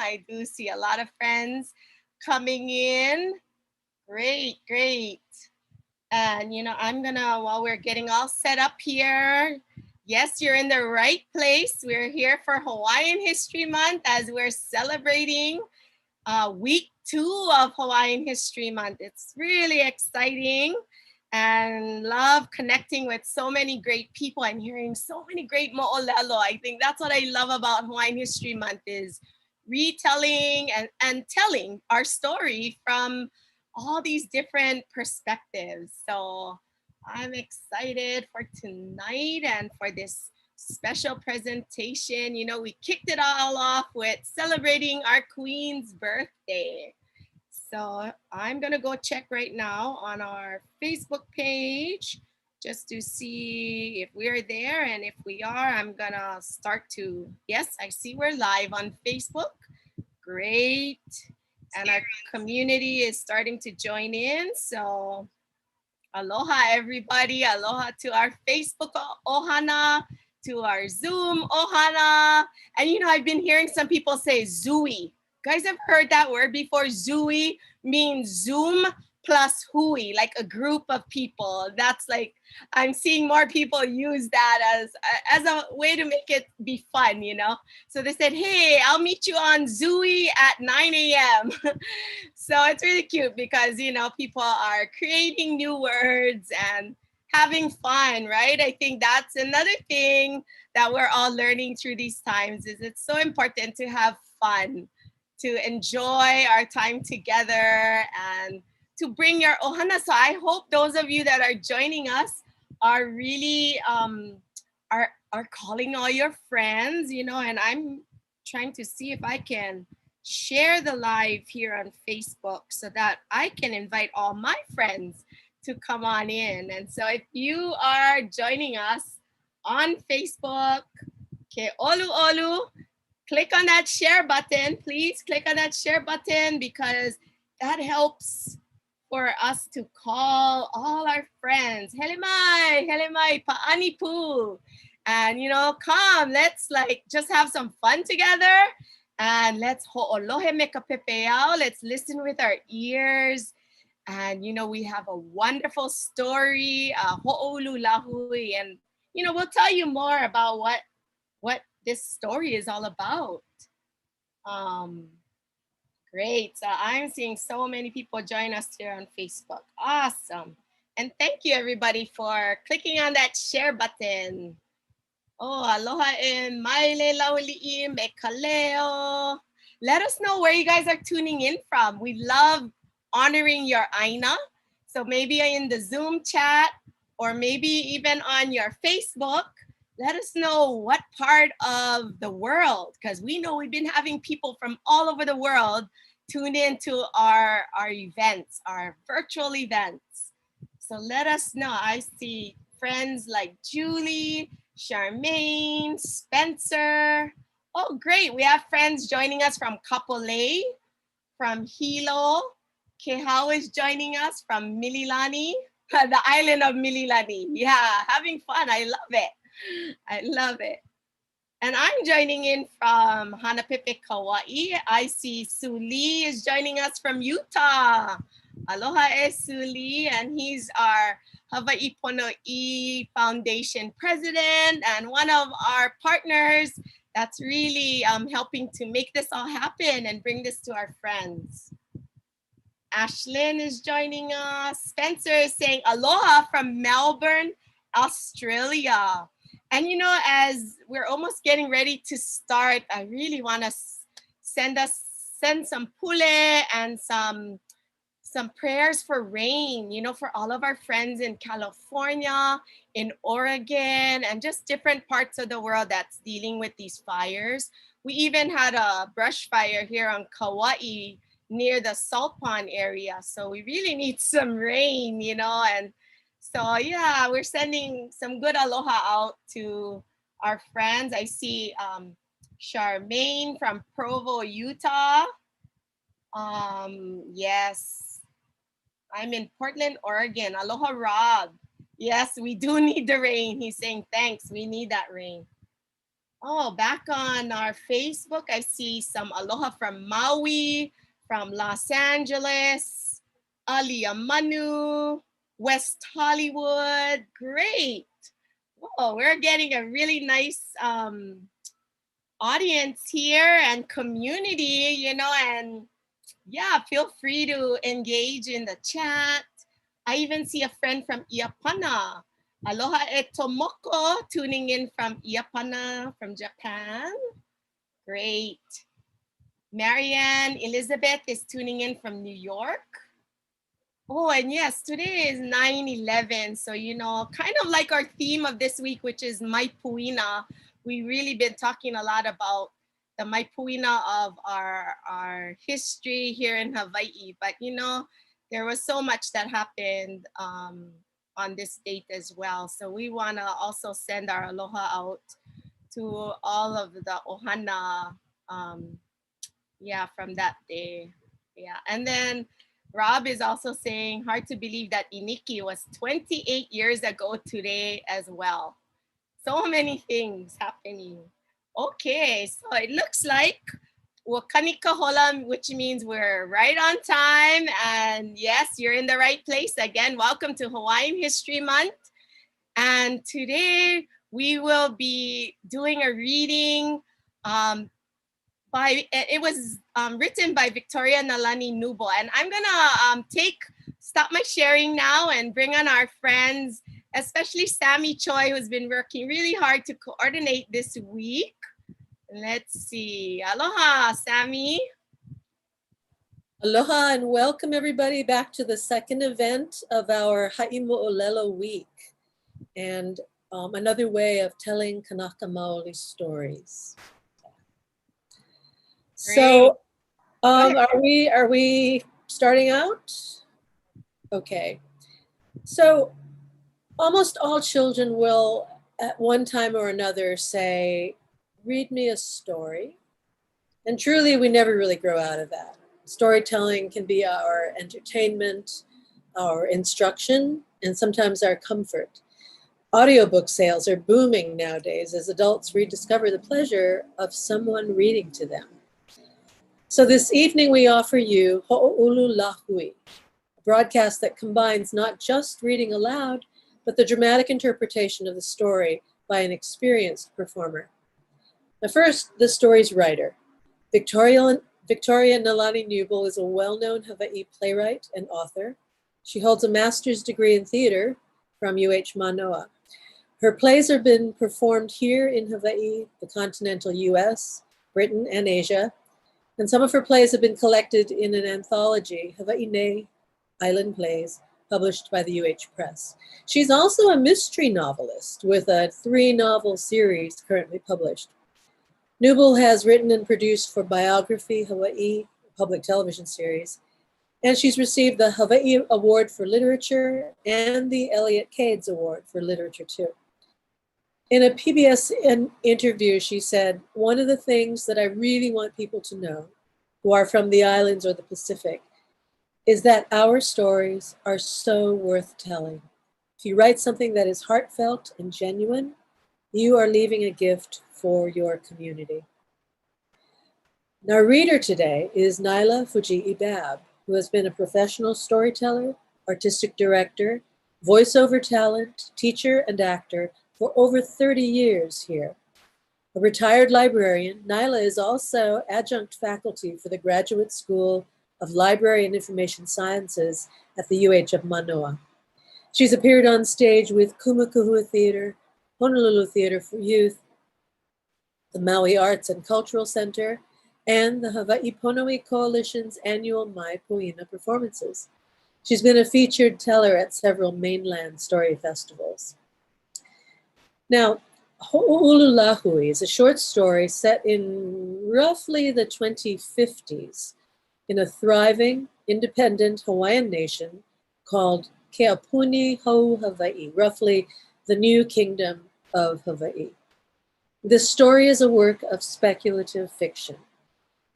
I do see a lot of friends coming in. Great, great. And, I'm gonna, while we're getting all set up here, yes, you're in the right place. We're here for Hawaiian History Month as we're celebrating week 2 of Hawaiian History Month. It's really exciting and love connecting with so many great people and hearing so many great mo'olelo. I think that's what I love about Hawaiian History Month is retelling and telling our story from all these different perspectives. So I'm excited for tonight and for this special presentation. We kicked it all off with celebrating our queen's birthday. So I'm gonna go check right now on our Facebook page just to see if we're there. And if we are, I'm gonna start to, yes, I see we're live on Facebook. Great. And our community is starting to join in. So aloha, everybody. Aloha to our Facebook ohana, to our Zoom ohana. And I've been hearing some people say Zooey. Guys have heard that word before? Zooey means Zoom plus hui, like a group of people. That's like, I'm seeing more people use that as a way to make it be fun, So they said, hey, I'll meet you on Zooey at 9 a.m. So it's really cute because, people are creating new words and having fun, right? I think that's another thing that we're all learning through these times is it's so important to have fun, to enjoy our time together and to bring your ohana. So I hope those of you that are joining us are really are calling all your friends, and I'm trying to see if I can share the live here on Facebook so that I can invite all my friends to come on in. And so if you are joining us on Facebook, okay, oulu, click on that share button. Please click on that share button because that helps for us to call all our friends. Helemai, paani pu. And, come, let's just have some fun together. And let's ho'olohe me ka pepeao. Let's listen with our ears. And, we have a wonderful story, ho'olu Lāhui. And, we'll tell you more about what this story is all about. Great. So I'm seeing so many people join us here on Facebook. Awesome. And thank you everybody for clicking on that share button. Oh, aloha in maile lauli'i me kaleo. Let us know where you guys are tuning in from. We love honoring your aina. So maybe in the Zoom chat or maybe even on your Facebook, let us know what part of the world, because we know we've been having people from all over the world tune into our events, our virtual events. So let us know. I see friends like Julie, Charmaine, Spencer. Oh, great. We have friends joining us from Kapolei, from Hilo. Kehao is joining us from Mililani, the island of Mililani. Yeah, having fun. I love it. I love it. And I'm joining in from Hanapepe, Kauai. I see Suli is joining us from Utah. Aloha Suli, and he's our Hawaii Pono'i Foundation president and one of our partners that's really helping to make this all happen and bring this to our friends. Ashlyn is joining us. Spencer is saying aloha from Melbourne, Australia. And as we're almost getting ready to start, I really want to send some pule and some prayers for rain, for all of our friends in California, in Oregon, and just different parts of the world that's dealing with these fires. We even had a brush fire here on Kauai near the Salt Pond area. So we really need some rain, and so yeah, we're sending some good aloha out to our friends. I see Charmaine from Provo, Utah. Yes, I'm in Portland, Oregon. Aloha, Rob. Yes, we do need the rain. He's saying thanks. We need that rain. Oh, back on our Facebook, I see some aloha from Maui, from Los Angeles, Alia Manu, West Hollywood. Great. Whoa, we're getting a really nice audience here and community, you know, and yeah, feel free to engage in the chat. I even see a friend from Iapana. Aloha e Tomoko tuning in from Iapana from Japan. Great. Marianne Elizabeth is tuning in from New York. Oh, and yes, today is 9/11. So, you know, kind of like our theme of this week, which is Maipuina. We really been talking a lot about the Maipuina of our history here in Hawaii. But, you know, there was so much that happened on this date as well. So we want to also send our aloha out to all of the ohana, yeah, from that day. Yeah, and then Rob is also saying, hard to believe that Iniki was 28 years ago today as well. So many things happening. Okay, so it looks like Wakanika Hola, which means we're right on time. And yes, you're in the right place. Again, welcome to Hawaiian History Month. And today we will be doing a reading it was written by Victoria Nalani Kneubuhl. And I'm gonna stop my sharing now and bring on our friends, especially Sammy Choi, who's been working really hard to coordinate this week. Let's see. Aloha, Sammy. Aloha and welcome everybody back to the second event of our Ha'imo'olelo week and another way of telling Kanaka Maoli stories. So are we starting out? Okay. So almost all children will at one time or another say, read me a story. And truly, we never really grow out of that. Storytelling can be our entertainment, our instruction, and sometimes our comfort. Audiobook sales are booming nowadays as adults rediscover the pleasure of someone reading to them. So this evening we offer you Ho'oulu Lāhui, a broadcast that combines not just reading aloud, but the dramatic interpretation of the story by an experienced performer. Now first, the story's writer. Victoria Nalani Kneubuhl is a well-known Hawaii playwright and author. She holds a master's degree in theater from UH Manoa. Her plays have been performed here in Hawaii, the continental US, Britain, and Asia. And some of her plays have been collected in an anthology, Hawaii Nei Island Plays, published by the UH Press. She's also a mystery novelist with a 3-novel series currently published. Kneubuhl has written and produced for Biography Hawaii, public television series, and she's received the Hawaii Award for Literature and the Elliott Cades Award for Literature too. In a PBS interview, she said, one of the things that I really want people to know who are from the islands or the Pacific is that our stories are so worth telling. If you write something that is heartfelt and genuine, you are leaving a gift for your community. Our reader today is Nyla Fujii-Babb, who has been a professional storyteller, artistic director, voiceover talent, teacher, and actor for over 30 years here. A retired librarian, Nyla is also adjunct faculty for the Graduate School of Library and Information Sciences at the UH of Manoa. She's appeared on stage with Kumakuhua Theater, Honolulu Theater for Youth, the Maui Arts and Cultural Center, and the Hawaii Pono'i Coalition's annual Mai Puina performances. She's been a featured teller at several mainland story festivals. Now, Ho'oulu Lāhui is a short story set in roughly the 2050s in a thriving, independent Hawaiian nation called Keapuni Hou Hawaii, roughly the new kingdom of Hawaii. This story is a work of speculative fiction.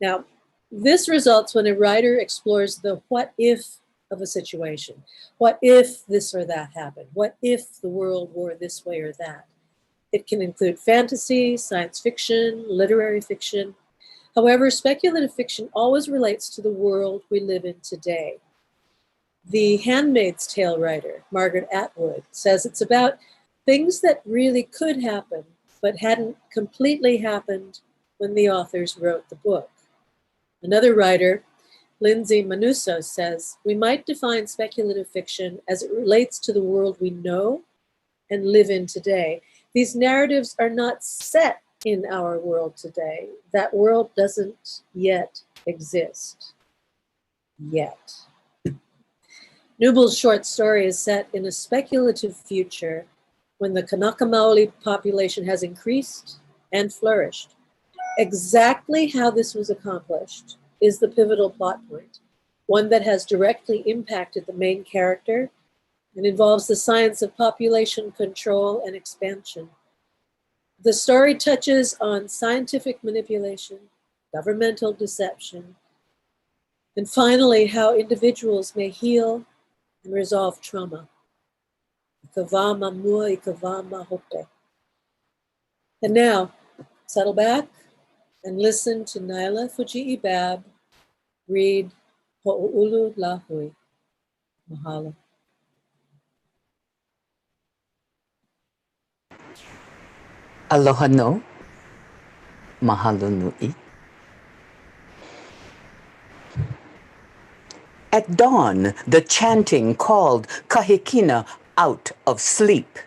Now, this results when a writer explores the what if of a situation. What if this or that happened? What if the world were this way or that? It can include fantasy, science fiction, literary fiction. However, speculative fiction always relates to the world we live in today. The Handmaid's Tale writer, Margaret Atwood, says it's about things that really could happen, but hadn't completely happened when the authors wrote the book. Another writer, Lindsay Manuso, says we might define speculative fiction as it relates to the world we know and live in today. These narratives are not set in our world today. That world doesn't yet exist. Yet. Kneubuhl's short story is set in a speculative future when the Kanaka Maoli population has increased and flourished. Exactly how this was accomplished is the pivotal plot point, one that has directly impacted the main character and involves the science of population control and expansion. The story touches on scientific manipulation, governmental deception, and finally, how individuals may heal and resolve trauma. And now, settle back and listen to Nyla Fujii-Babb read Oulu Lāhui. Mahalo. Aloha no. Mahalo nui. At dawn, the chanting called Kahikina out of sleep.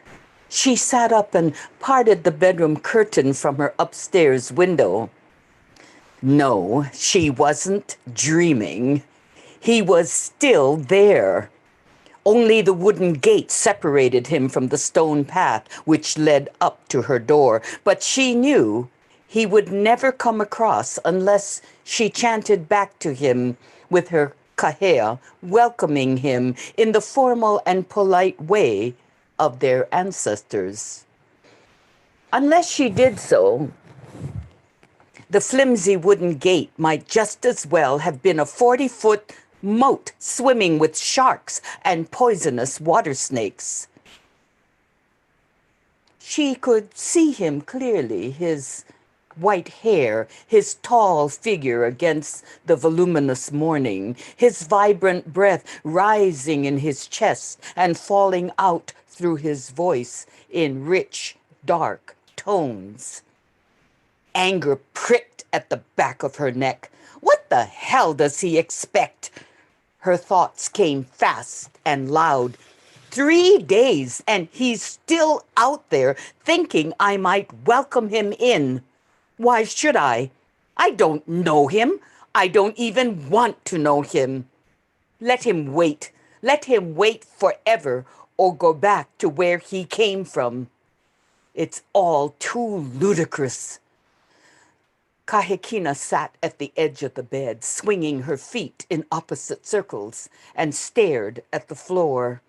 She sat up and parted the bedroom curtain from her upstairs window. No, she wasn't dreaming. He was still there. Only the wooden gate separated him from the stone path which led up to her door. But she knew he would never come across unless she chanted back to him with her kahea, welcoming him in the formal and polite way of their ancestors. Unless she did so, the flimsy wooden gate might just as well have been a 40-foot moat swimming with sharks and poisonous water snakes. She could see him clearly, his white hair, his tall figure against the voluminous morning, his vibrant breath rising in his chest and falling out through his voice in rich, dark tones. Anger pricked at the back of her neck. What the hell does he expect? Her thoughts came fast and loud. 3 days and he's still out there thinking I might welcome him in. Why should I? I don't know him. I don't even want to know him. Let him wait. Let him wait forever or go back to where he came from. It's all too ludicrous. Kahekina sat at the edge of the bed, swinging her feet in opposite circles, and stared at the floor.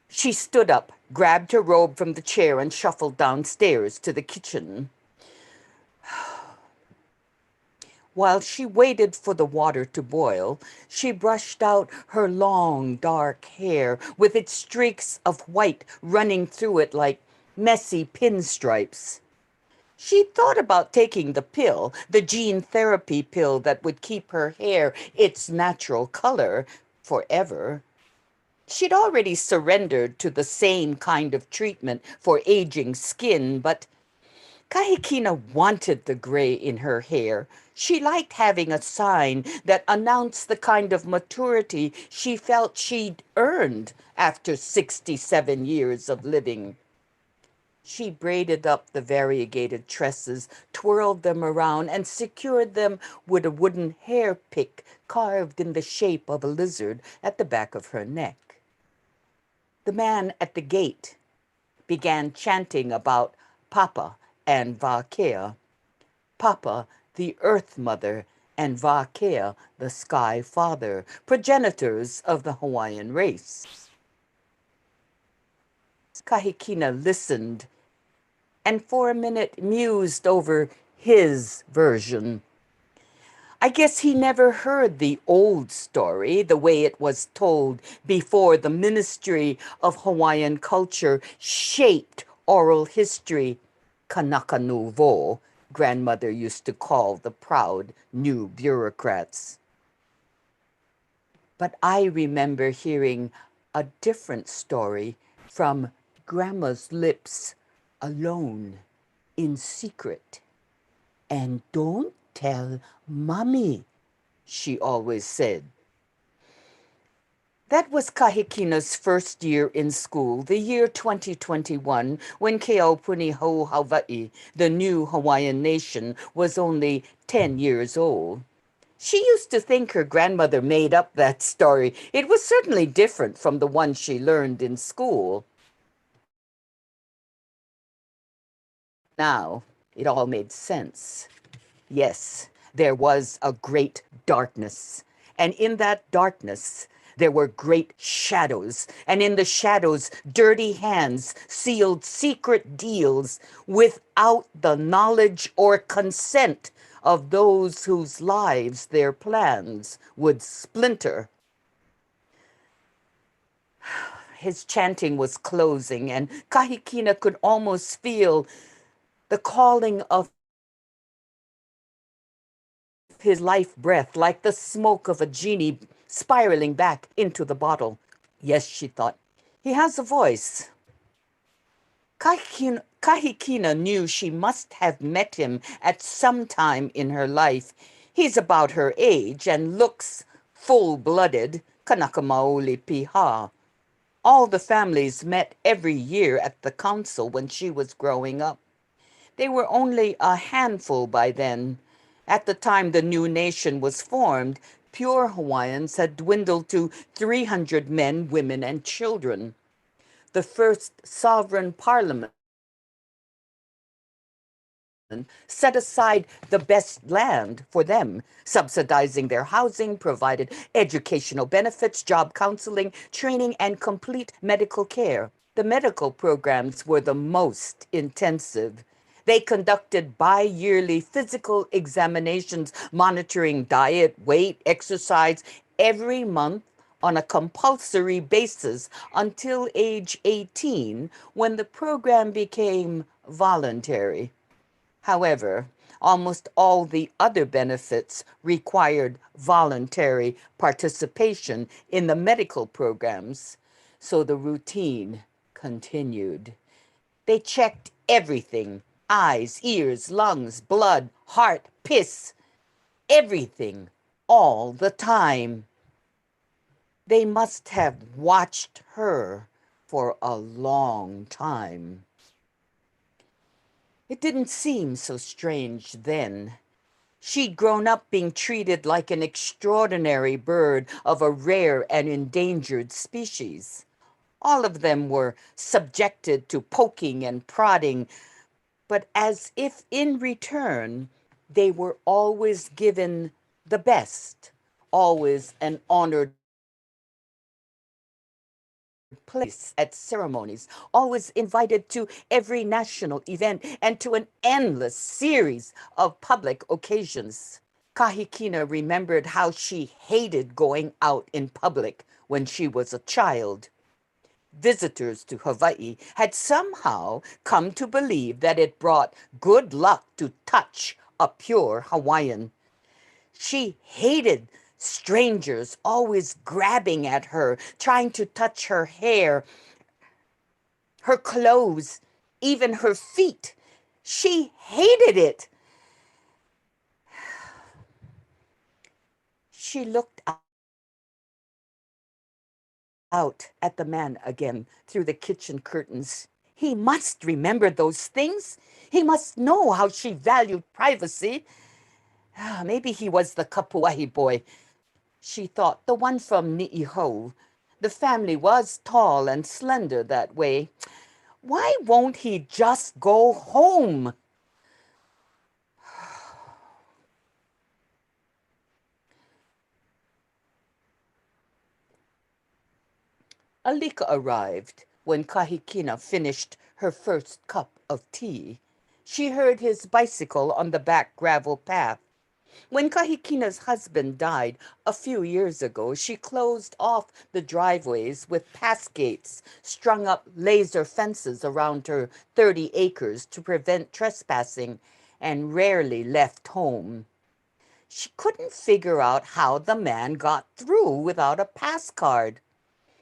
She stood up, grabbed her robe from the chair, and shuffled downstairs to the kitchen. While she waited for the water to boil, she brushed out her long, dark hair with its streaks of white running through it like messy pinstripes. She thought about taking the pill, the gene therapy pill that would keep her hair its natural color forever. She'd already surrendered to the same kind of treatment for aging skin, but Kahikina wanted the gray in her hair. She liked having a sign that announced the kind of maturity she felt she'd earned after 67 years of living. She braided up the variegated tresses, twirled them around, and secured them with a wooden hair pick carved in the shape of a lizard at the back of her neck. The man at the gate began chanting about Papa and Vakea. Papa, the Earth Mother, and Vakea, the Sky Father, progenitors of the Hawaiian race. Kahikina listened and for a minute mused over his version. I guess he never heard the old story, the way it was told before the Ministry of Hawaiian Culture shaped oral history, Kanaka Nouveau, grandmother used to call the proud new bureaucrats. But I remember hearing a different story from Grandma's lips, alone, in secret. And don't tell Mommy, she always said. That was Kahikina's first year in school, the year 2021, when Keaupuni-Hou Hawaii, the new Hawaiian nation, was only 10 years old. She used to think her grandmother made up that story. It was certainly different from the one she learned in school. Now, it all made sense. Yes, there was a great darkness. And in that darkness, there were great shadows. And in the shadows, dirty hands sealed secret deals without the knowledge or consent of those whose lives their plans would splinter. His chanting was closing, and Kahikina could almost feel the calling of his life breath, like the smoke of a genie spiraling back into the bottle. Yes, she thought, he has a voice. Kahikina knew she must have met him at some time in her life. He's about her age and looks full-blooded, Kanaka Maoli Piha. All the families met every year at the council when she was growing up. They were only a handful by then. At the time the new nation was formed, pure Hawaiians had dwindled to 300 men, women, and children. The first sovereign parliament set aside the best land for them, subsidizing their housing, provided educational benefits, job counseling, training, and complete medical care. The medical programs were the most intensive. They conducted bi-yearly physical examinations, monitoring diet, weight, exercise every month on a compulsory basis until age 18, when the program became voluntary. However, almost all the other benefits required voluntary participation in the medical programs, so the routine continued. They checked everything: eyes, ears, lungs, blood, heart, piss, everything, all the time. They must have watched her for a long time. It didn't seem so strange then. She'd grown up being treated like an extraordinary bird of a rare and endangered species. All of them were subjected to poking and prodding, but as if in return, they were always given the best, always an honored place at ceremonies, always invited to every national event and to an endless series of public occasions. Kahikina remembered how she hated going out in public when she was a child. Visitors to Hawaii had somehow come to believe that it brought good luck to touch a pure Hawaiian. She hated strangers always grabbing at her, trying to touch her hair, her clothes, even her feet. She hated it. She looked out at the man again through the kitchen curtains. He must remember those things. He must know how she valued privacy. Maybe he was the Kapuahi boy, she thought, the one from Ni'ihau. The family was tall and slender that way. Why won't he just go home? Alika arrived when Kahikina finished her first cup of tea. She heard his bicycle on the back gravel path. When Kahikina's husband died a few years ago, she closed off the driveways with pass gates, strung up laser fences around her 30 acres to prevent trespassing, and rarely left home. She couldn't figure out how the man got through without a pass card.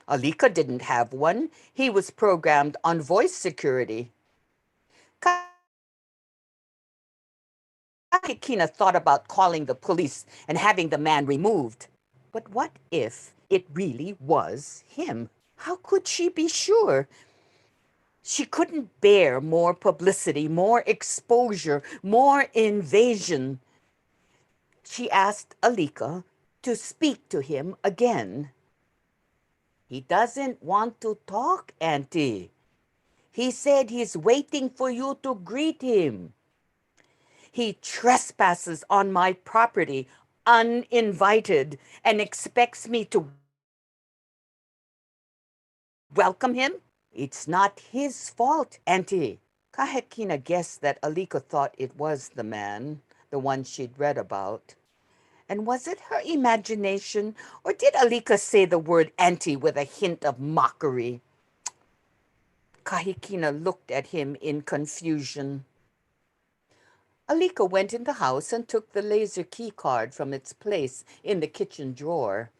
Alika didn't have one. He was programmed on voice security. Kahikina thought about calling the police and having the man removed. But what if it really was him? How could she be sure? She couldn't bear more publicity, more exposure, more invasion. She asked Alika to speak to him again. He doesn't want to talk, Auntie. He said he's waiting for you to greet him. He trespasses on my property uninvited and expects me to welcome him? It's not his fault, Auntie. Kahekina guessed that Alika thought it was the man, the one she'd read about. And was it her imagination, or did Alika say the word auntie with a hint of mockery? Kahikina looked at him in confusion. Alika went in the house and took the laser key card from its place in the kitchen drawer.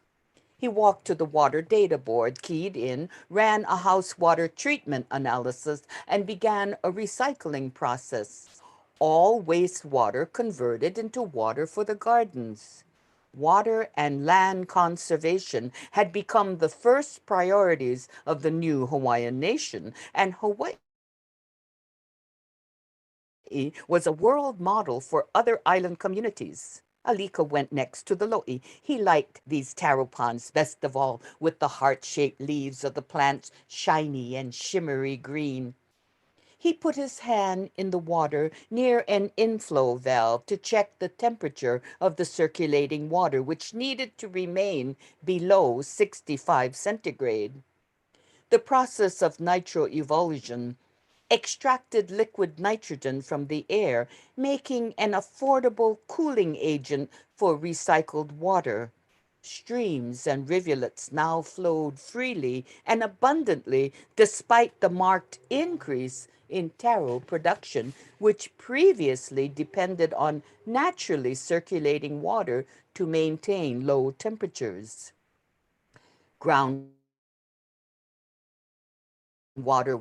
He walked to the water data board, keyed in, ran a house water treatment analysis, and began a recycling process. All wastewater converted into water for the gardens. Water and land conservation had become the first priorities of the new Hawaiian nation, and Hawaii was a world model for other island communities. Alika went next to the lo'i. He liked these taro ponds best of all, with the heart-shaped leaves of the plants shiny and shimmery green. He put his hand in the water near an inflow valve to check the temperature of the circulating water, which needed to remain below 65 centigrade. The process of nitroevulsion extracted liquid nitrogen from the air, making an affordable cooling agent for recycled water. Streams and rivulets now flowed freely and abundantly despite the marked increase in taro production, which previously depended on naturally circulating water to maintain low temperatures. Groundwater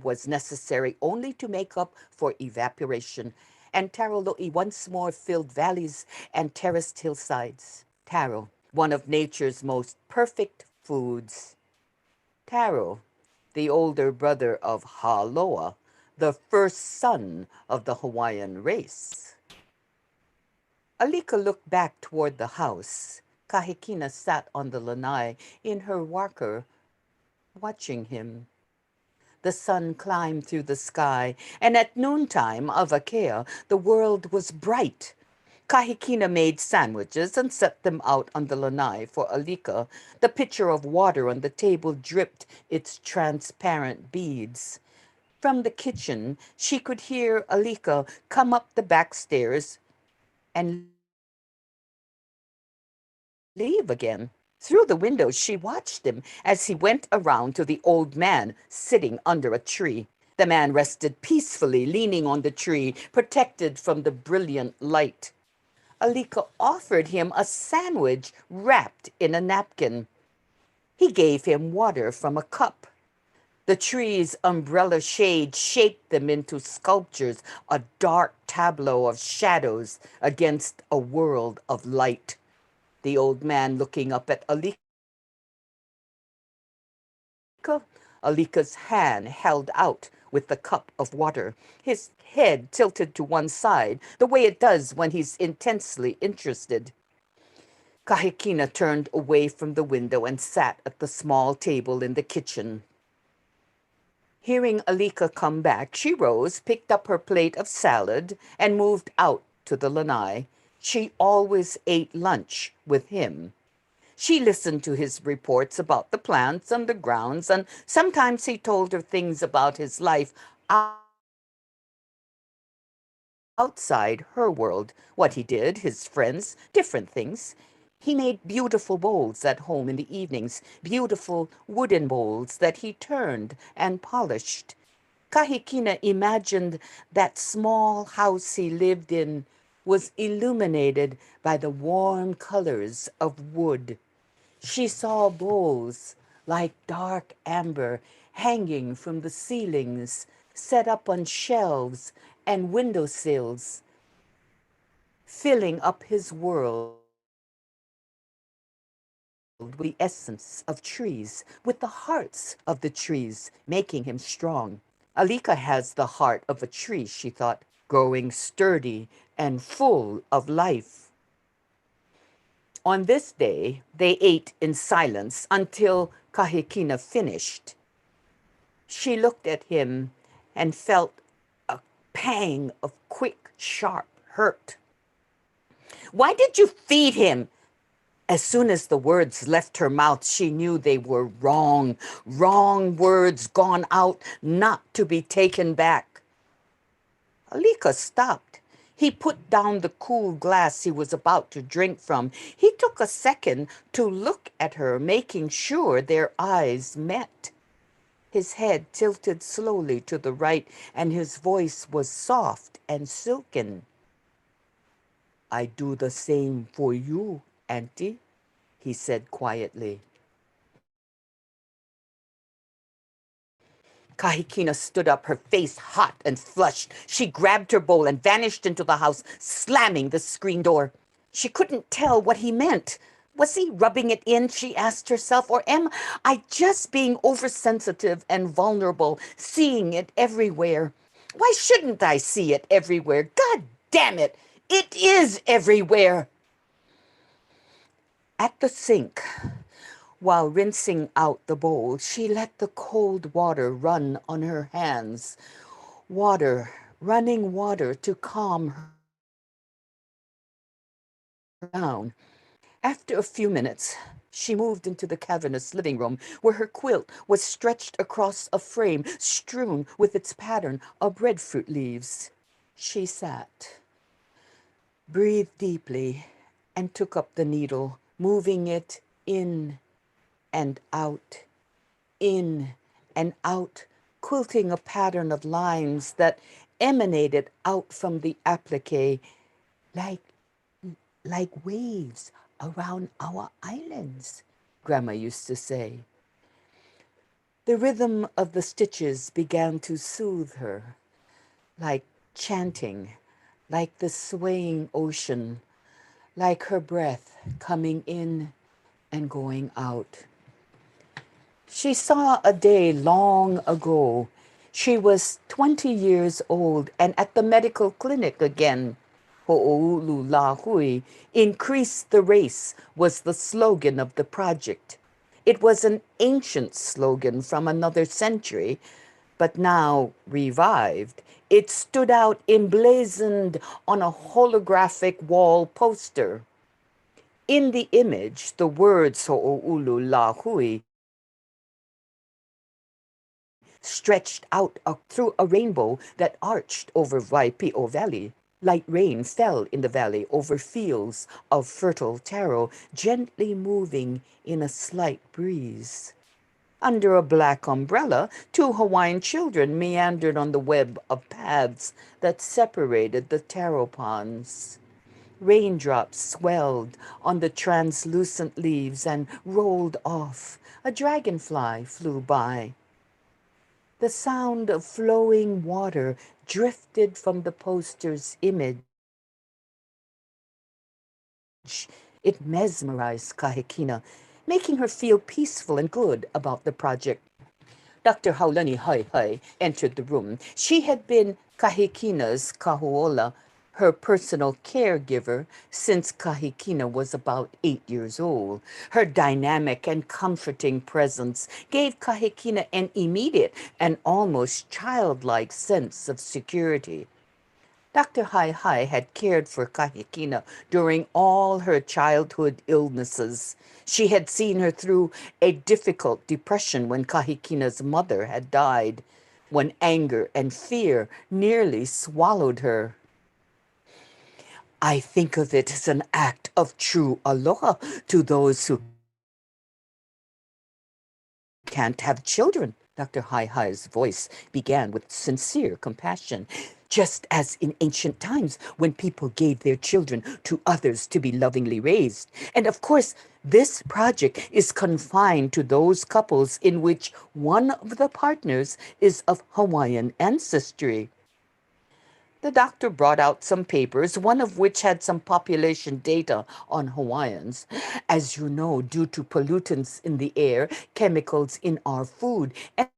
was necessary only to make up for evaporation, and taro lo'i once more filled valleys and terraced hillsides. Taro, one of nature's most perfect foods. Taro, the older brother of Haloa, the first son of the Hawaiian race. Alika looked back toward the house. Kahikina sat on the lanai in her waka, watching him. The sun climbed through the sky, and at noontime of Akea, the world was bright. Kahikina made sandwiches and set them out on the lanai for Alika. The pitcher of water on the table dripped its transparent beads. From the kitchen, she could hear Alika come up the back stairs and leave again. Through the window, she watched him as he went around to the old man sitting under a tree. The man rested peacefully, leaning on the tree, protected from the brilliant light. Alika offered him a sandwich wrapped in a napkin. He gave him water from a cup. The tree's umbrella shade shaped them into sculptures, a dark tableau of shadows against a world of light. The old man looking up at Alika. Alika's hand held out with the cup of water, his head tilted to one side, the way it does when he's intensely interested. Kahikina turned away from the window and sat at the small table in the kitchen. Hearing Alika come back, she rose, picked up her plate of salad, and moved out to the lanai. She always ate lunch with him. She listened to his reports about the plants and the grounds, and sometimes he told her things about his life outside her world. What he did, his friends, different things. He made beautiful bowls at home in the evenings, beautiful wooden bowls that he turned and polished. Kahikina imagined that small house he lived in was illuminated by the warm colors of wood. She saw bowls like dark amber hanging from the ceilings, set up on shelves and windowsills, filling up his world with the essence of trees, with the hearts of the trees, making him strong. Alika has the heart of a tree, she thought, growing sturdy and full of life. On this day, they ate in silence until Kahikina finished. She looked at him and felt a pang of quick, sharp hurt. Why did you feed him? As soon as the words left her mouth, she knew they were wrong, wrong words gone out, not to be taken back. Alika stopped. He put down the cool glass he was about to drink from. He took a second to look at her, making sure their eyes met. His head tilted slowly to the right, and his voice was soft and silken. I do the same for you, Auntie, he said quietly. Kahikina stood up, her face hot and flushed. She grabbed her bowl and vanished into the house, slamming the screen door. She couldn't tell what he meant. Was he rubbing it in, she asked herself, or am I just being oversensitive and vulnerable, seeing it everywhere? Why shouldn't I see it everywhere? God damn it! It is everywhere! At the sink, while rinsing out the bowl, she let the cold water run on her hands. Water, running water to calm her down. After a few minutes, she moved into the cavernous living room where her quilt was stretched across a frame strewn with its pattern of breadfruit leaves. She sat, breathed deeply, and took up the needle, moving it and out, in and out, quilting a pattern of lines that emanated out from the applique like like waves around our islands, Grandma used to say. The rhythm of the stitches began to soothe her, like chanting, like the swaying ocean, like her breath coming in and going out. She saw a day long ago. She was 20 years old and at the medical clinic again. Ho'oulu Lāhui, increase the race, was the slogan of the project. It was an ancient slogan from another century, but now revived. It stood out emblazoned on a holographic wall poster. In the image, the words Ho'oulu Lāhui stretched out through a rainbow that arched over Waipio Valley. Light rain fell in the valley over fields of fertile taro, gently moving in a slight breeze. Under a black umbrella, two Hawaiian children meandered on the web of paths that separated the taro ponds. Raindrops swelled on the translucent leaves and rolled off. A dragonfly flew by. The sound of flowing water drifted from the poster's image. It mesmerized Kahikina, making her feel peaceful and good about the project. Dr. Haulani Hai entered the room. She had been Kahikina's kahuola, her personal caregiver, since Kahikina was about 8 years old. Her dynamic and comforting presence gave Kahikina an immediate and almost childlike sense of security. Dr. Hai had cared for Kahikina during all her childhood illnesses. She had seen her through a difficult depression when Kahikina's mother had died, when anger and fear nearly swallowed her. I think of it as an act of true aloha to those who can't have children. Dr. Hai Hai's voice began with sincere compassion, just as in ancient times when people gave their children to others to be lovingly raised. And of course, this project is confined to those couples in which one of the partners is of Hawaiian ancestry. The doctor brought out some papers, one of which had some population data on Hawaiians. As you know, due to pollutants in the air, chemicals in our food, and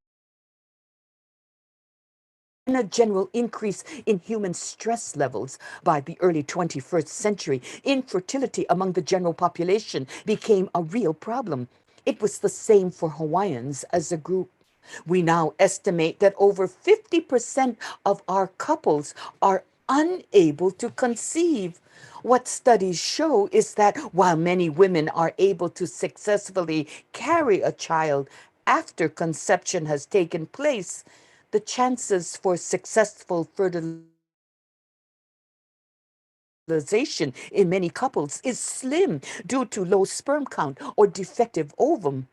a general increase in human stress levels by the early 21st century, infertility among the general population became a real problem. It was the same for Hawaiians as a group. We now estimate that over 50% of our couples are unable to conceive. What studies show is that while many women are able to successfully carry a child after conception has taken place, the chances for successful fertilization in many couples is slim due to low sperm count or defective ovum.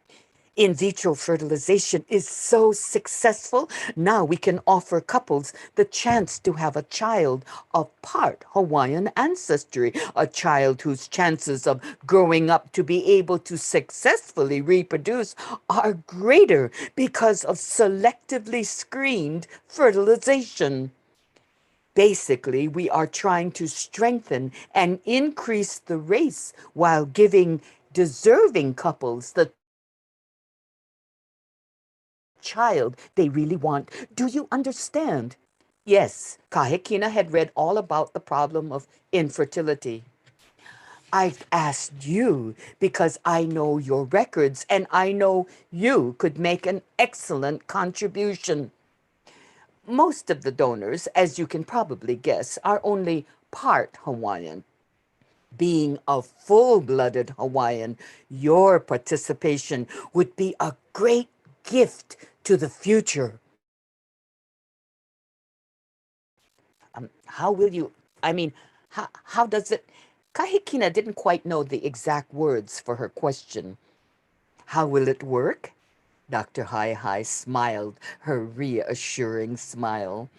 In vitro fertilization is so successful, now we can offer couples the chance to have a child of part Hawaiian ancestry, a child whose chances of growing up to be able to successfully reproduce are greater because of selectively screened fertilization. Basically, we are trying to strengthen and increase the race while giving deserving couples the child they really want. Do you understand? Yes, Kahekina had read all about the problem of infertility. I've asked you because I know your records and I know you could make an excellent contribution. Most of the donors, as you can probably guess, are only part Hawaiian. Being a full blooded Hawaiian, your participation would be a great gift to the future. How will you? I mean, how does it? Kahikina didn't quite know the exact words for her question. How will it work? Dr. Hai Hai smiled her reassuring smile.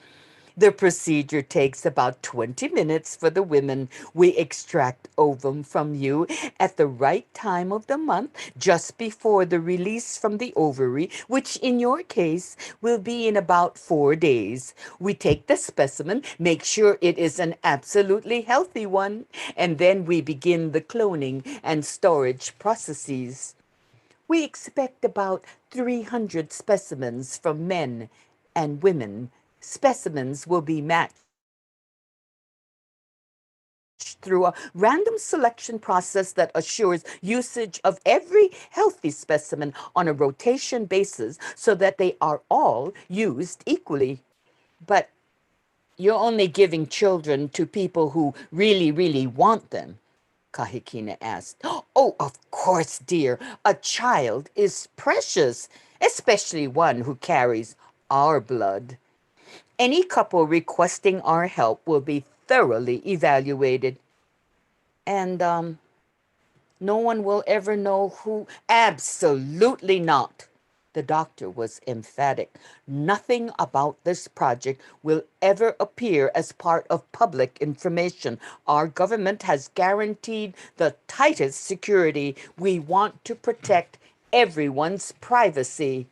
The procedure takes about 20 minutes for the women. We extract ovum from you at the right time of the month, just before the release from the ovary, which in your case will be in about 4 days. We take the specimen, make sure it is an absolutely healthy one, and then we begin the cloning and storage processes. We expect about 300 specimens from men and women. Specimens will be matched through a random selection process that assures usage of every healthy specimen on a rotation basis so that they are all used equally. But you're only giving children to people who really want them. Kahikina asked. Oh, of course, dear. A child is precious, especially one who carries our blood. Any couple requesting our help will be thoroughly evaluated. And no one will ever know who. Absolutely not. The doctor was emphatic. Nothing about this project will ever appear as part of public information. Our government has guaranteed the tightest security. We want to protect everyone's privacy.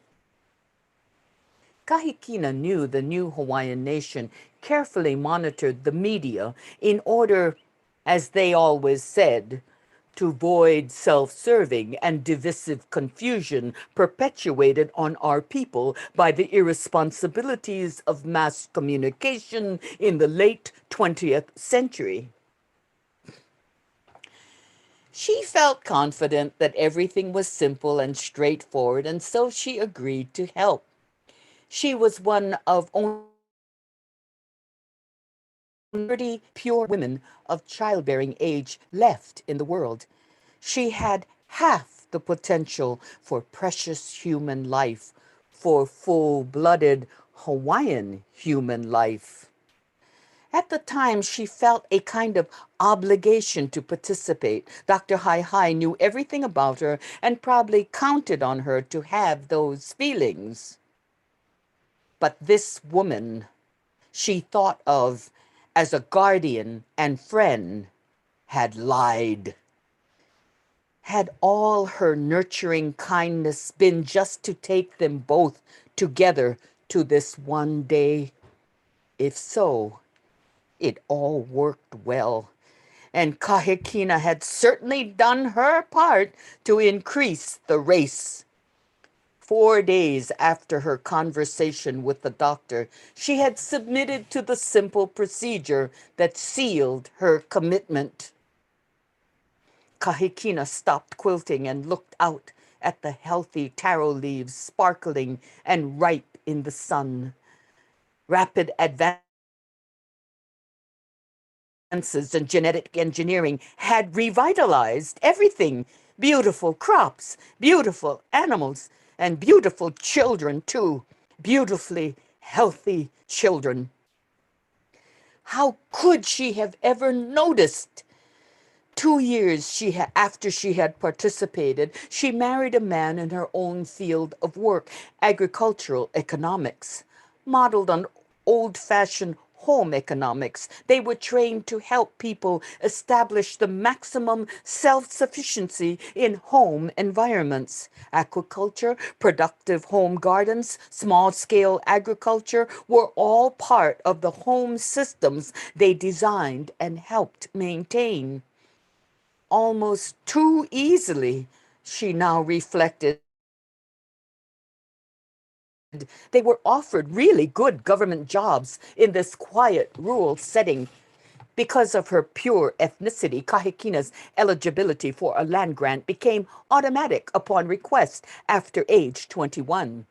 Kahikina knew the new Hawaiian nation carefully monitored the media in order, as they always said, to avoid self serving and divisive confusion perpetuated on our people by the irresponsibilities of mass communication in the late 20th century. She felt confident that everything was simple and straightforward, and so she agreed to help. She was one of only 30 pure women of childbearing age left in the world. She had half the potential for precious human life, for full blooded Hawaiian human life. At the time, she felt a kind of obligation to participate. Dr. Hai Hai knew everything about her and probably counted on her to have those feelings. But this woman she thought of as a guardian and friend had lied. Had all her nurturing kindness been just to take them both together to this one day? If so, it all worked well, and Kahekina had certainly done her part to increase the race. 4 days after her conversation with the doctor, she had submitted to the simple procedure that sealed her commitment. Kahekina stopped quilting and looked out at the healthy taro leaves sparkling and ripe in the sun. Rapid advances in genetic engineering had revitalized everything. Beautiful crops, beautiful animals, and beautiful children, too. Beautifully healthy children. How could she have ever noticed? 2 years after she had participated, she married a man in her own field of work, agricultural economics, modeled on old-fashioned home economics. They were trained to help people establish the maximum self-sufficiency in home environments. Aquaculture, productive home gardens, small-scale agriculture were all part of the home systems they designed and helped maintain. Almost too easily, she now reflected. They were offered really good government jobs in this quiet, rural setting. Because of her pure ethnicity, Kahekina's eligibility for a land grant became automatic upon request after age 21.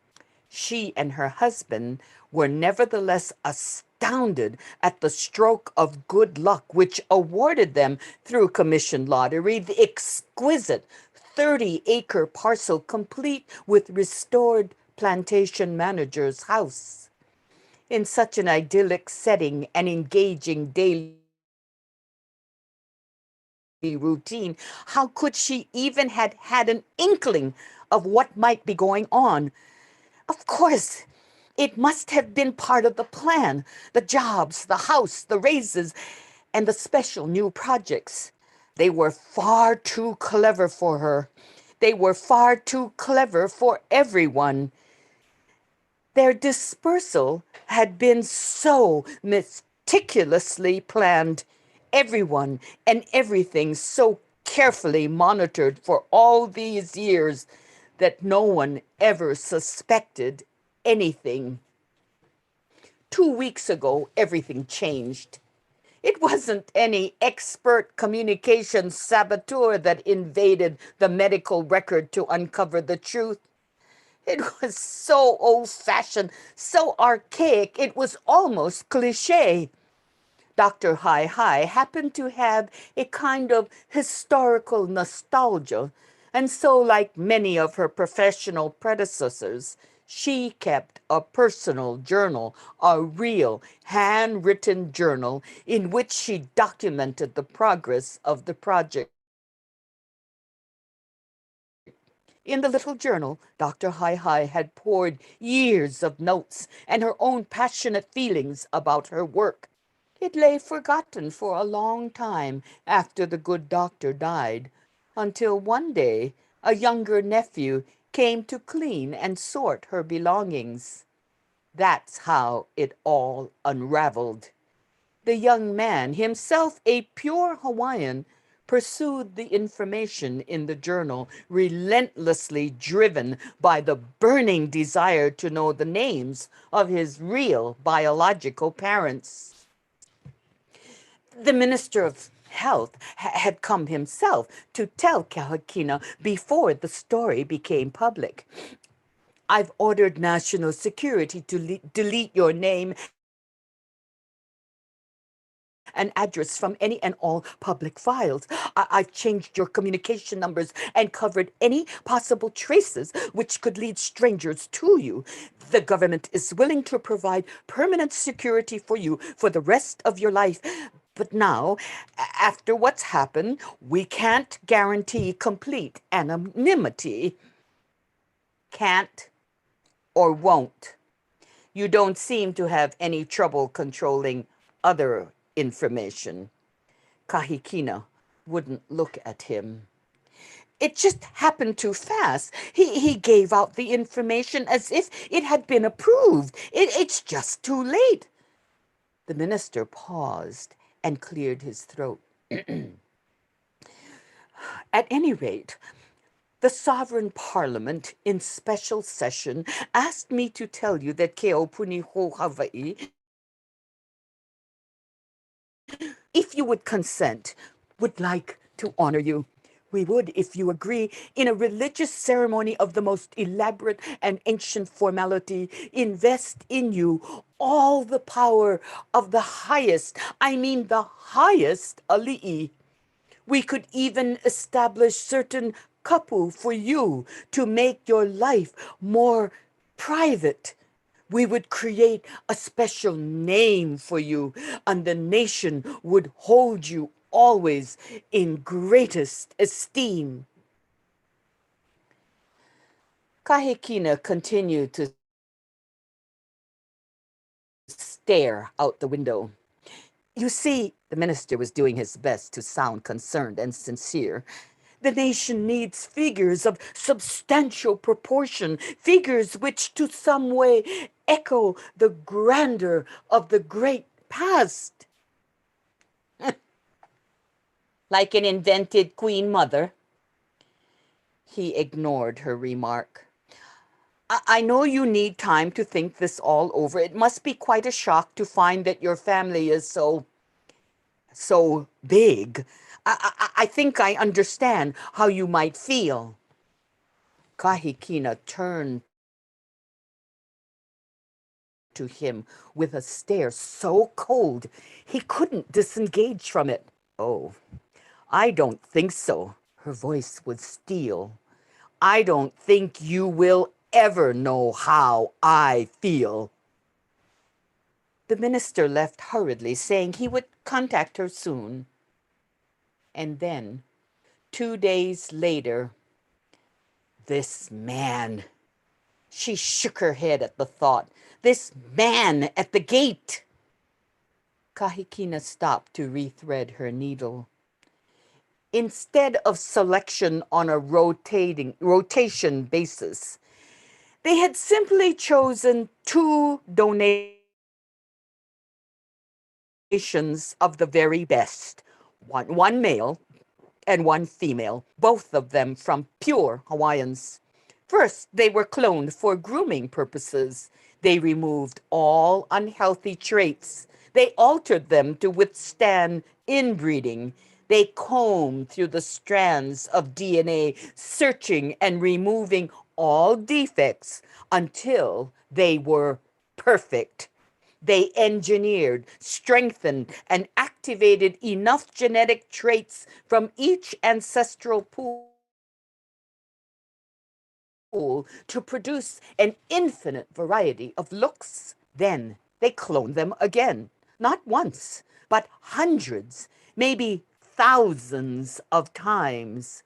She and her husband were nevertheless astounded at the stroke of good luck which awarded them, through commission lottery, the exquisite 30-acre parcel complete with restored plantation manager's house. In such an idyllic setting and engaging daily routine, how could she even had an inkling of what might be going on? Of course, it must have been part of the plan. The jobs, the house, the raises, and the special new projects. They were far too clever for her. They were far too clever for everyone. Their dispersal had been so meticulously planned. Everyone and everything so carefully monitored for all these years that no one ever suspected anything. 2 weeks ago, everything changed. It wasn't any expert communication saboteur that invaded the medical record to uncover the truth. It was so old-fashioned, so archaic, it was almost cliché. Dr. Hai Hai happened to have a kind of historical nostalgia, and so, like many of her professional predecessors, she kept a personal journal, a real handwritten journal in which she documented the progress of the project. In the little journal, Dr. Hai Hai had poured years of notes and her own passionate feelings about her work. It lay forgotten for a long time after the good doctor died, until one day a younger nephew came to clean and sort her belongings. That's how it all unraveled. The young man, himself a pure Hawaiian, pursued the information in the journal, relentlessly driven by the burning desire to know the names of his real biological parents. The Minister of Health had come himself to tell Kahekina before the story became public. I've ordered national security to delete your name and address from any and all public files. I've changed your communication numbers and covered any possible traces which could lead strangers to you. The government is willing to provide permanent security for you for the rest of your life. But now, after what's happened, we can't guarantee complete anonymity. Can't or won't. You don't seem to have any trouble controlling other information. Kahikina wouldn't look at him. It just happened too fast. He gave out the information as if it had been approved. It's just too late. The minister paused and cleared his throat. At any rate, the sovereign parliament in special session asked me to tell you that Keopuni Ho Hawaii, if you would consent, would like to honor you. We would, if you agree, in a religious ceremony of the most elaborate and ancient formality, invest in you all the power of the highest, I mean the highest ali'i. We could even establish certain kapu for you to make your life more private. We would create a special name for you, and the nation would hold you always in greatest esteem. Kahekina continued to stare out the window. You see, the minister was doing his best to sound concerned and sincere. The nation needs figures of substantial proportion, figures which to some way echo the grandeur of the great past. Like an invented queen mother. He ignored her remark. I know you need time to think this all over. It must be quite a shock to find that your family is so big. I think I understand how you might feel. Kahikina turned to him with a stare so cold he couldn't disengage from it. Oh, I don't think so. Her voice was steel. I don't think you will ever know how I feel. The minister left hurriedly, saying he would contact her soon. And then, 2 days later, this man. She shook her head at the thought. This man at the gate. Kahikina stopped to rethread her needle. Instead of selection on a rotation basis, they had simply chosen 2 donations of the very best. One male and one female, both of them from pure Hawaiians. First, they were cloned for grooming purposes. They removed all unhealthy traits. They altered them to withstand inbreeding. They combed through the strands of DNA, searching and removing all defects until they were perfect. They engineered, strengthened, and activated enough genetic traits from each ancestral pool to produce an infinite variety of looks. Then they cloned them again, not once, but hundreds, maybe thousands of times.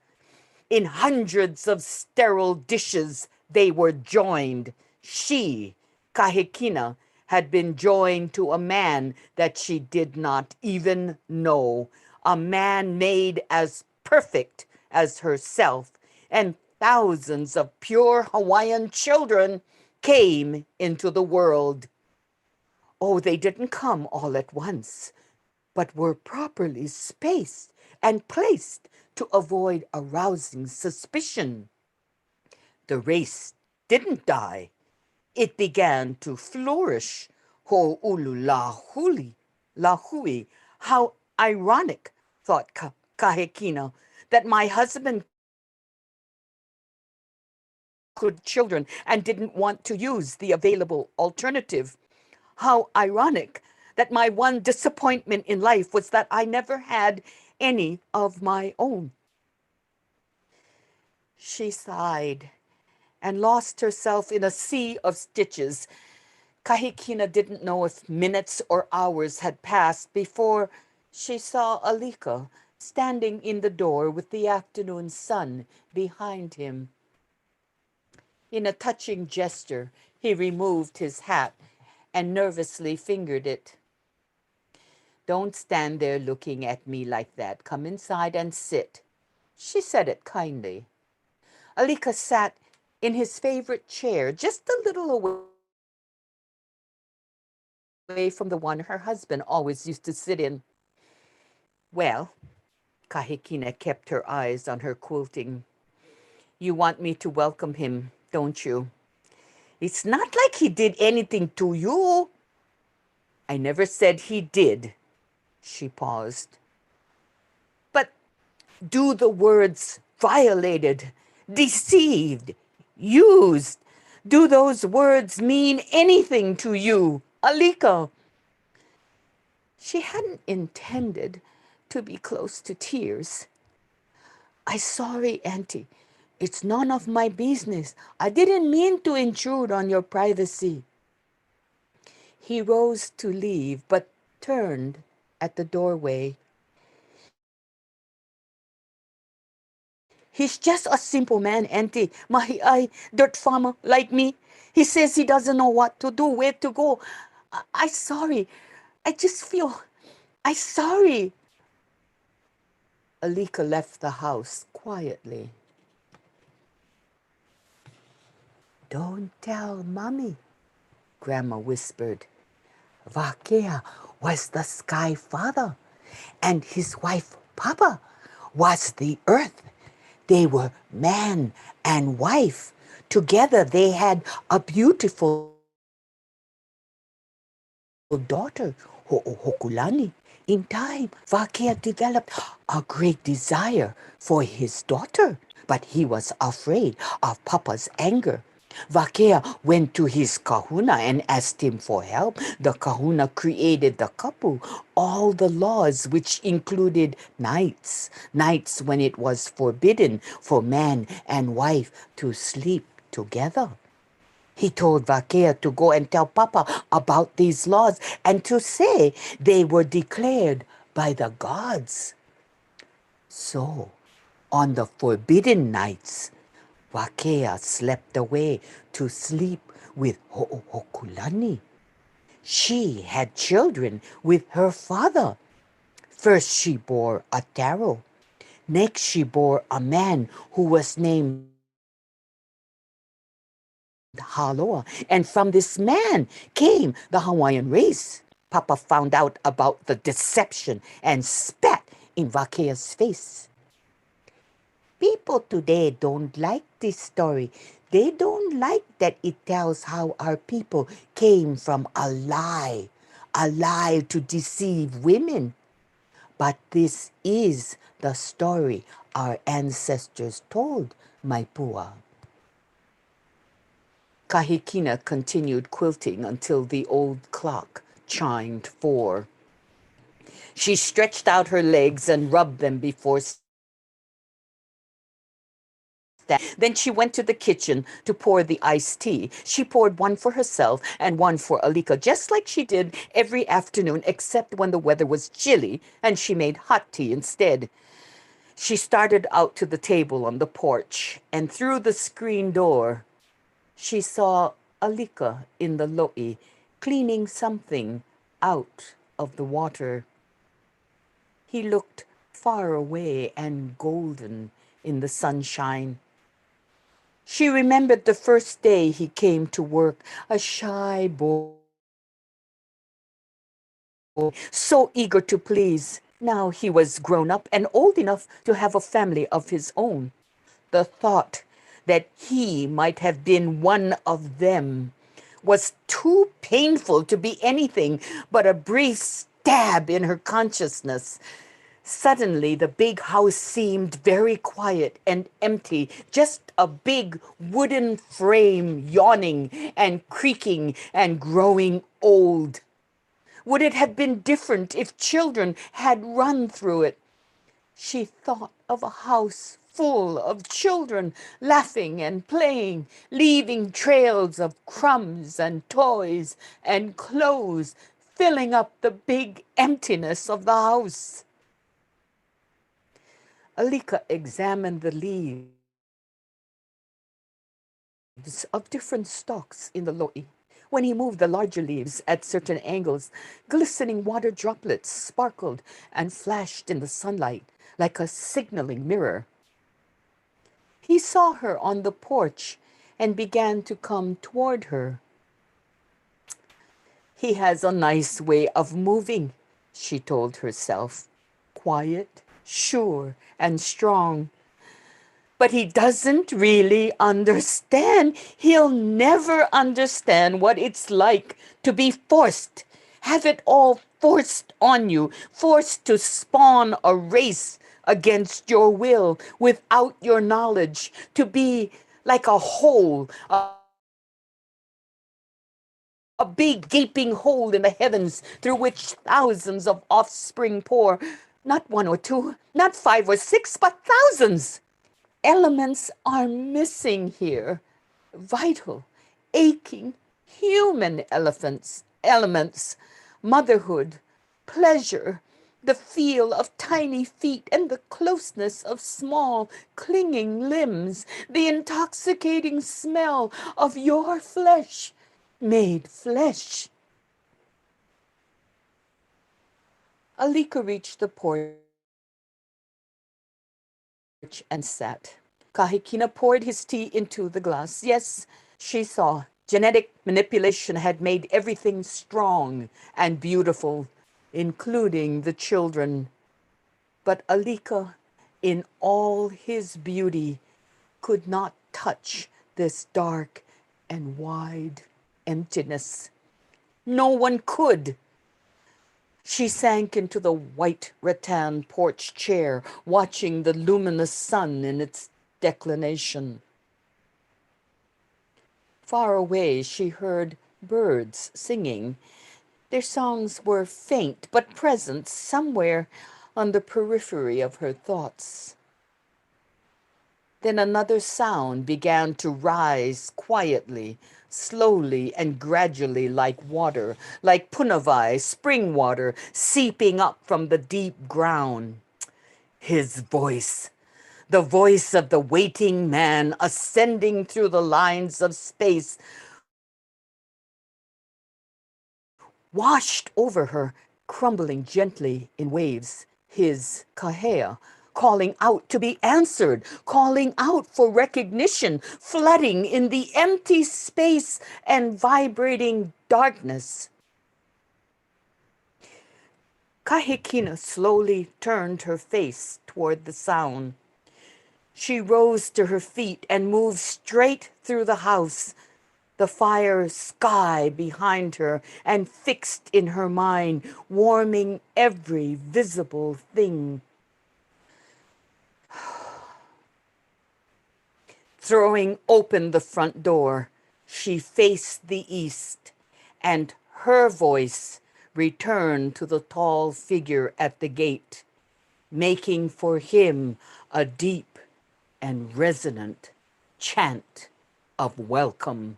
In hundreds of sterile dishes, they were joined. She, Kahekina, had been joined to a man that she did not even know, a man made as perfect as herself, and thousands of pure Hawaiian children came into the world. Oh, they didn't come all at once, but were properly spaced and placed to avoid arousing suspicion. The race didn't die. It began to flourish. Ho'ulu Lāhui. How ironic, thought Kahekina, that my husband could children and didn't want to use the available alternative. How ironic that my one disappointment in life was that I never had any of my own. She sighed and lost herself in a sea of stitches. Kahikina didn't know if minutes or hours had passed before she saw Alika standing in the door with the afternoon sun behind him. In a touching gesture, he removed his hat and nervously fingered it. "Don't stand there looking at me like that. Come inside and sit." She said it kindly. Alika sat in his favorite chair, just a little away from the one her husband always used to sit in. "Well," Kahikina kept her eyes on her quilting, "you want me to welcome him, don't you? It's not like he did anything to you." "I never said he did." She paused. "But do the words violated, deceived, used, do those words mean anything to you, Alika?" She hadn't intended to be close to tears. "I'm sorry, Auntie. It's none of my business. I didn't mean to intrude on your privacy." He rose to leave, but turned at the doorway. "He's just a simple man, Auntie. Mahi'ai, dirt farmer like me. He says he doesn't know what to do, where to go. I'm sorry. I just feel... I'm sorry." Alika left the house quietly. "Don't tell Mommy," Grandma whispered. "Vakea was the Sky Father, and his wife Papa was the Earth. They were man and wife. Together they had a beautiful daughter, Ho'ohokulani. In time, Vakea developed a great desire for his daughter, but he was afraid of Papa's anger. Vakea went to his kahuna and asked him for help. The kahuna created the kapu, all the laws which included nights when it was forbidden for man and wife to sleep together. He told Vakea to go and tell Papa about these laws and to say they were declared by the gods. So, on the forbidden nights, Vakea slept away to sleep with Ho'ohokulani. She had children with her father. First she bore a taro. Next she bore a man who was named Haloa, and from this man came the Hawaiian race. Papa found out about the deception and spat in Vakea's face. People today don't like this story. They don't like that it tells how our people came from a lie to deceive women. But this is the story our ancestors told, my pua. Kahikina continued quilting until the old clock chimed 4. She stretched out her legs and rubbed them before Then she went to the kitchen to pour the iced tea. She poured one for herself and one for Alika, just like she did every afternoon, except when the weather was chilly and she made hot tea instead. She started out to the table on the porch, and through the screen door, she saw Alika in the lo'i, cleaning something out of the water. He looked far away and golden in the sunshine. She remembered the first day he came to work, a shy boy, so eager to please. Now he was grown up and old enough to have a family of his own. The thought that he might have been one of them was too painful to be anything but a brief stab in her consciousness. Suddenly, the big house seemed very quiet and empty, just a big wooden frame yawning and creaking and growing old. Would it have been different if children had run through it? She thought of a house full of children laughing and playing, leaving trails of crumbs and toys and clothes, filling up the big emptiness of the house. Alika examined the leaves of different stalks in the Lāhui. When he moved the larger leaves at certain angles, glistening water droplets sparkled and flashed in the sunlight like a signaling mirror. He saw her on the porch and began to come toward her. He has a nice way of moving, she told herself. Quiet, sure, and strong. But he doesn't really understand. He'll never understand what it's like to be forced, have it all forced on you, forced to spawn a race against your will, without your knowledge, to be like a hole, a big gaping hole in the heavens through which thousands of offspring pour. Not one or two, not 5 or 6, but thousands. Elements are missing here. Vital, aching, human elements, motherhood, pleasure, the feel of tiny feet and the closeness of small, clinging limbs, the intoxicating smell of your flesh made flesh. Alika reached the porch and sat. Kahikina poured his tea into the glass. Yes, she saw. Genetic manipulation had made everything strong and beautiful, including the children. But Alika, in all his beauty, could not touch this dark and wide emptiness. No one could. She sank into the white rattan porch chair, watching the luminous sun in its declination. Far away, she heard birds singing. Their songs were faint, but present somewhere on the periphery of her thoughts. Then another sound began to rise quietly, slowly and gradually, like water, like punavai, spring water, seeping up from the deep ground. His voice, the voice of the waiting man ascending through the lines of space, washed over her, crumbling gently in waves. His kahea, calling out to be answered, calling out for recognition, flooding in the empty space and vibrating darkness. Kahikina slowly turned her face toward the sound. She rose to her feet and moved straight through the house, the fire sky behind her and fixed in her mind, warming every visible thing. Throwing open the front door, she faced the east, and her voice returned to the tall figure at the gate, making for him a deep and resonant chant of welcome.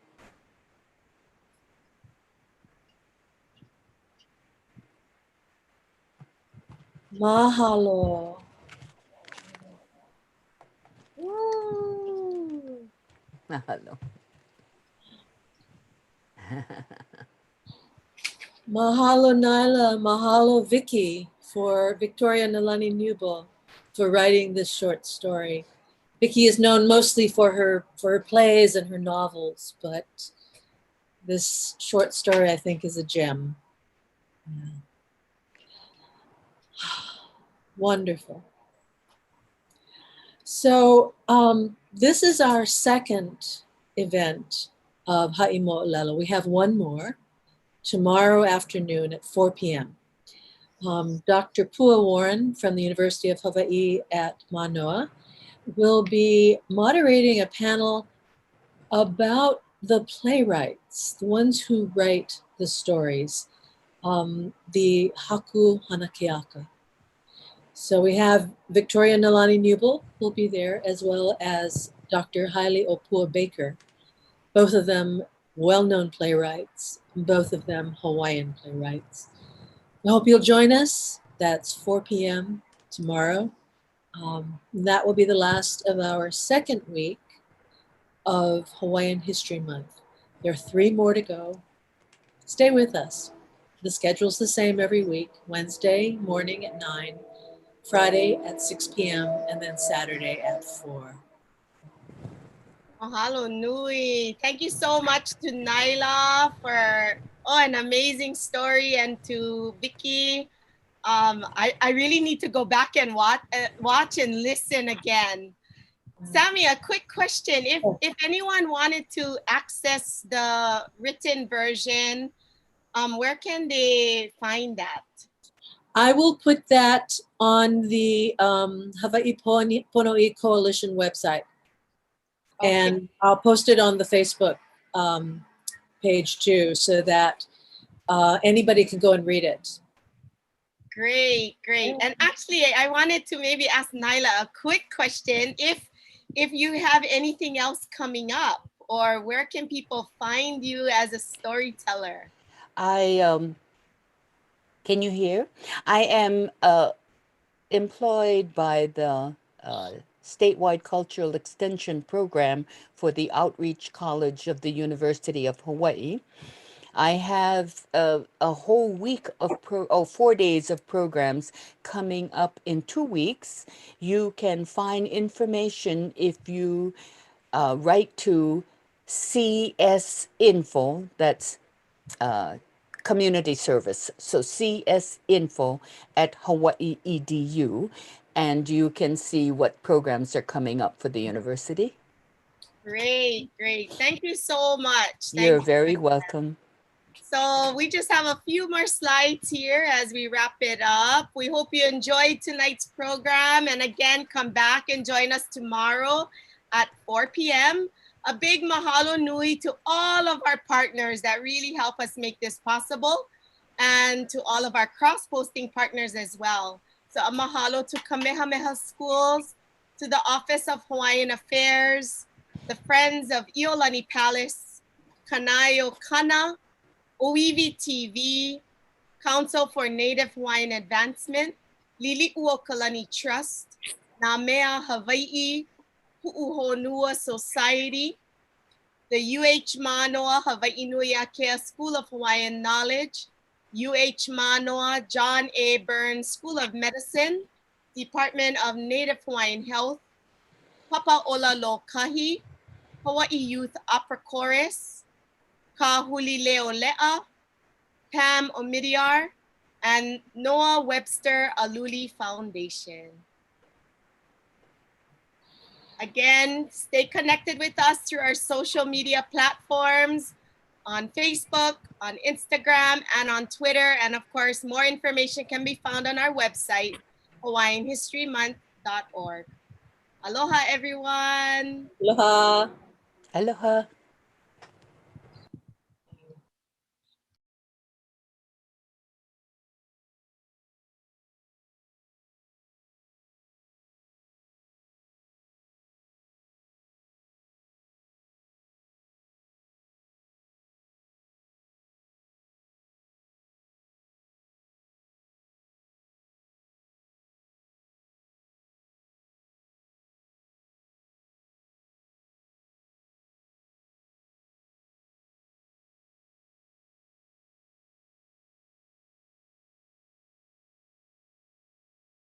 Mahalo. Mahalo. Mahalo Nyla, mahalo Vicky for Victoria Nalani Kneubuhl for writing this short story. Vicky is known mostly for her plays and her novels, but this short story I think is a gem. Yeah. Wonderful. So this is our second event of Ha'imo'olelo. We have one more tomorrow afternoon at 4 p.m. Dr. Pua Warren from the University of Hawaii at Manoa will be moderating a panel about the playwrights, the ones who write the stories. the Haku Hanakeaka. So we have Victoria Nalani Kneubuhl will be there, as well as Dr. Haile Opua Baker, both of them well-known playwrights, both of them Hawaiian playwrights. I hope you'll join us. That's 4 p.m. tomorrow. That will be the last of our second week of Hawaiian History Month. There are 3 more to go. Stay with us. The schedule's the same every week: Wednesday morning at 9, Friday at 6 p.m., and then Saturday at 4. Mahalo nui. Thank you so much to Nyla for an amazing story, and to Vicky. I really need to go back and watch and listen again. Sammy, a quick question. If anyone wanted to access the written version, where can they find that? I will put that on the Hawaii Pono'i Coalition website. Okay. And I'll post it on the Facebook page too, so that anybody can go and read it. Great, great. And actually, I wanted to maybe ask Nyla a quick question. If you have anything else coming up, or where can people find you as a storyteller? Can you hear? I am employed by the statewide cultural extension program for the Outreach College of the University of Hawaii. I have a whole week of 4 days of programs coming up in 2 weeks. You can find information if you write to CS Info, that's community service. So CS Info at Hawaii EDU, and you can see what programs are coming up for the university. Great, great. Thank you so much. You're very welcome. So we just have a few more slides here as we wrap it up. We hope you enjoyed tonight's program. And again, come back and join us tomorrow at 4 p.m. A big mahalo nui to all of our partners that really help us make this possible, and to all of our cross-posting partners as well. So a mahalo to Kamehameha Schools, to the Office of Hawaiian Affairs, the Friends of Iolani Palace, Kanaio Kana, Oiwi TV, Council for Native Hawaiian Advancement, Lili'uokalani Trust, Namea Hawaii, Pu'uhonua Society, the UH Manoa Hawaii Nui Akea School of Hawaiian Knowledge, UH Manoa John A. Burns School of Medicine, Department of Native Hawaiian Health, Papa'ola Lokahi, Hawaii Youth Opera Chorus, Kahulileo Le'a, Pam Omidyar, and Noah Webster Aluli Foundation. Again, stay connected with us through our social media platforms on Facebook, on Instagram, and on Twitter. And of course, more information can be found on our website, hawaiianhistorymonth.org. Aloha, everyone. Aloha. Aloha.